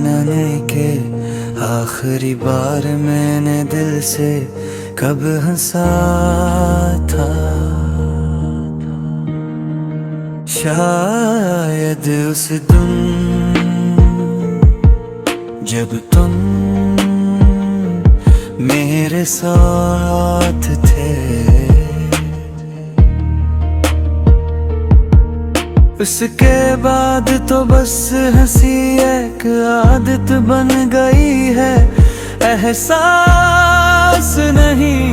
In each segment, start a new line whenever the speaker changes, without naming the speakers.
जानने के आखिरी बार मैंने दिल से कब हंसा था। शायद उस दिन जब तुम मेरे साथ थे, उसके बाद तो बस हंसी एक आदत बन गई है, एहसास नहीं।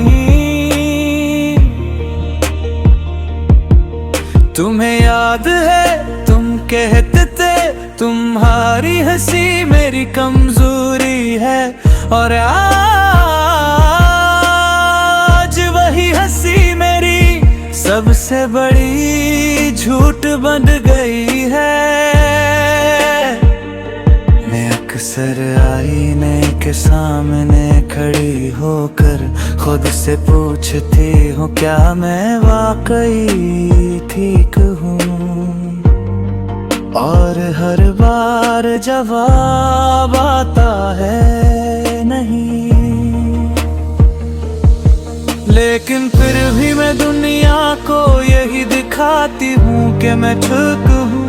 तुम्हें याद है तुम कहते थे तुम्हारी हंसी मेरी कमजोरी है, और आज वही हंसी मेरी सबसे बड़ी झूठ बन गई है। मैं अक्सर आईने के सामने खड़ी होकर खुद से पूछती हूँ, क्या मैं वाकई ठीक हूँ? और हर बार जवाब आता है नहीं। लेकिन फिर भी मैं दुनिया को यही दिखाती हूँ कि मैं ठीक हूँ,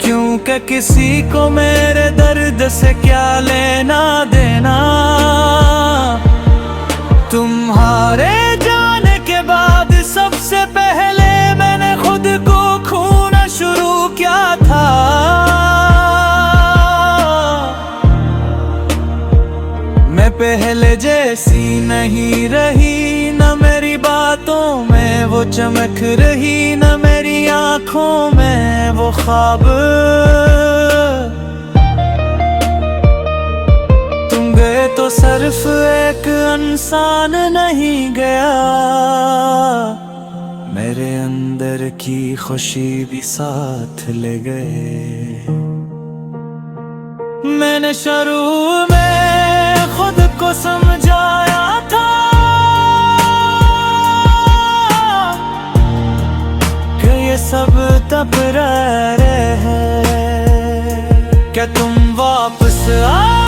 क्योंकि किसी को मेरे दर्द से क्या लेना देना। तुम्हारे जाने के बाद सबसे पहले मैंने खुद को खोना शुरू किया था। मैं पहले जैसी नहीं रही, न मेरी बातों में वो चमक रही, न मेरी आँखों में वो ख्वाब। तुम गए तो सिर्फ एक इंसान नहीं गया, मेरे अंदर की खुशी भी साथ ले गए। मैंने शुरू में खुद को समझाया था कि ये सब तब रहे हैं, क्या तुम वापस आओगे,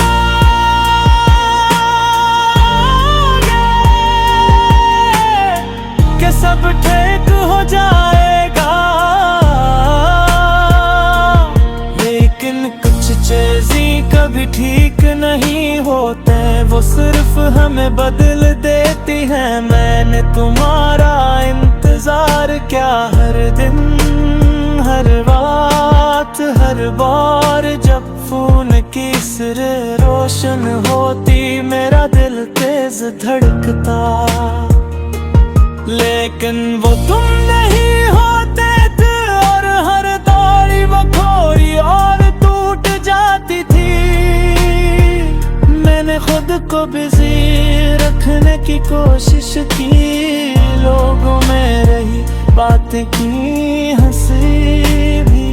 कि सब ठीक हो जाएगा। लेकिन कुछ चीज़ें कभी ठीक नहीं होते, वो सिर्फ हमें बदल देती हैं। मैंने तुम्हारा इंतजार क्या हर दिन, हर बात, हर बार जब फोन की सिरे रोशन होती मेरा दिल तेज धड़कता। लेकिन वो तुम नहीं होते थे, और हर ताड़ी बखोरी और टूट जाती थी। मैंने खुद को बिजी रखने की कोशिश की, लोगों में रही बातें की हंसी भी,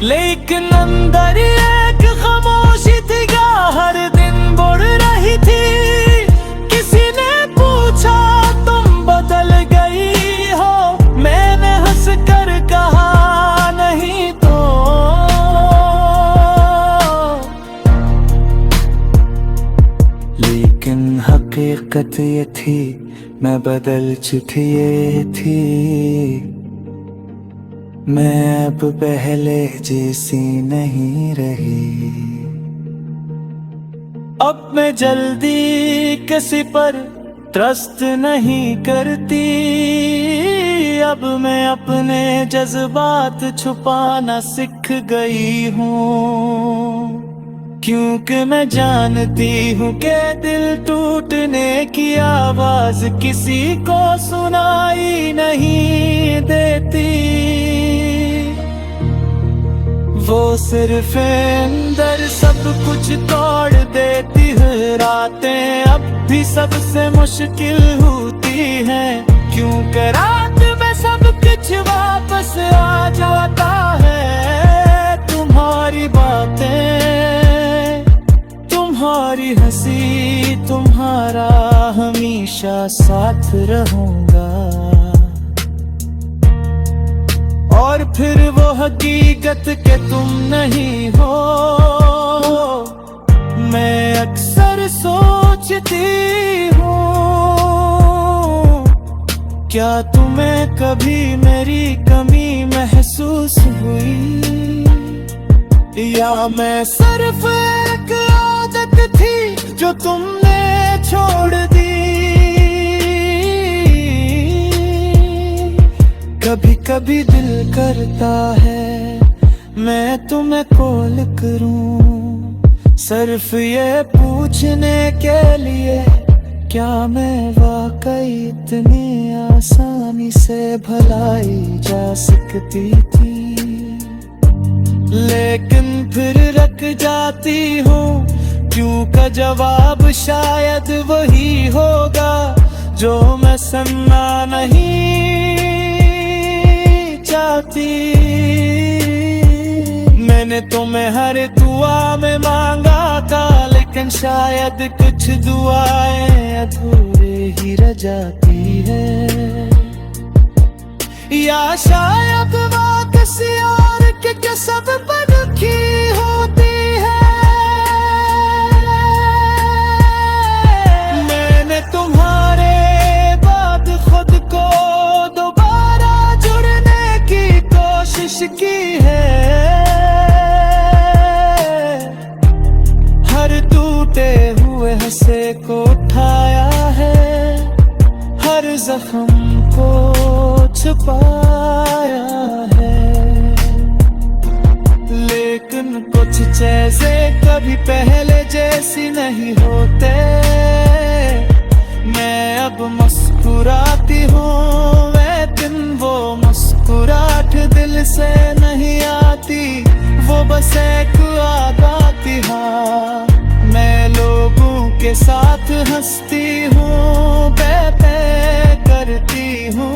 लेकिन अंदर एक खामोशी थी क्या हर दिन बढ़ रही थी। किसी ने पूछा तुम बदल गई हो, मैंने हंस कर कहा नहीं तो। लेकिन हकीकत ये थी मैं बदल चुकी ये थी, मैं अब पहले जैसी नहीं रही। अब मैं जल्दी किसी पर ट्रस्ट नहीं करती, अब मैं अपने जज्बात छुपाना सीख गई हूँ। क्योंकि मैं जानती हूँ कि दिल टूटने की आवाज किसी को सुनाई नहीं देती। वो सिर्फ अंदर सब कुछ तोड़ देती है। रातें अब भी सबसे मुश्किल होती हैं, क्योंकि रात में सब कुछ वापस आ जाता है। तुम्हारी बातें, तुम्हारी हंसी, तुम्हारा हमेशा साथ रहूंगा। और फिर वो हकीकत के तुम नहीं हो। क्या तुम्हें कभी मेरी कमी महसूस हुई, या मैं सिर्फ एक आदत थी जो तुमने छोड़ दी। कभी कभी दिल करता है मैं तुम्हें कॉल करूं, सिर्फ ये पूछने के लिए क्या मैं वाकई इतनी आसानी से भलाई जा सकती थी। लेकिन फिर रख जाती हूँ क्यों का जवाब शायद वही होगा जो मैं सुनना नहीं चाहती। मैंने तुम्हें हर दुआ में मांगा था, लेकिन शायद कुछ दुआएं अधूरे ही रह जाती है, या शायद वो किसी और के सब पर दुखी होती है। मैंने तुम्हारे बाद खुद को दोबारा जुड़ने की कोशिश की है, हर टूटे हुए हंसे को उठाया है, हर जख्म को छुपाया है। लेकिन कुछ चीजें कभी पहले जैसी नहीं होते। मैं अब मुस्कुराती हूँ, लेकिन वो मुस्कुराहट दिल से नहीं आती, वो बस एक आदत हाँ। मैं लोगों के साथ हंसती हूँ, बातें करती हूँ,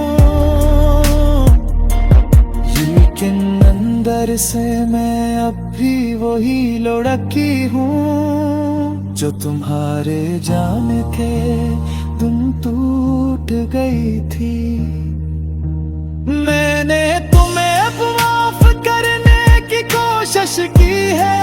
लेकिन अंदर से मैं अब भी वही लड़की हूँ जो तुम्हारे जाने के तुम टूट गई थी। मैंने तुम्हें अब माफ करने की कोशिश की है,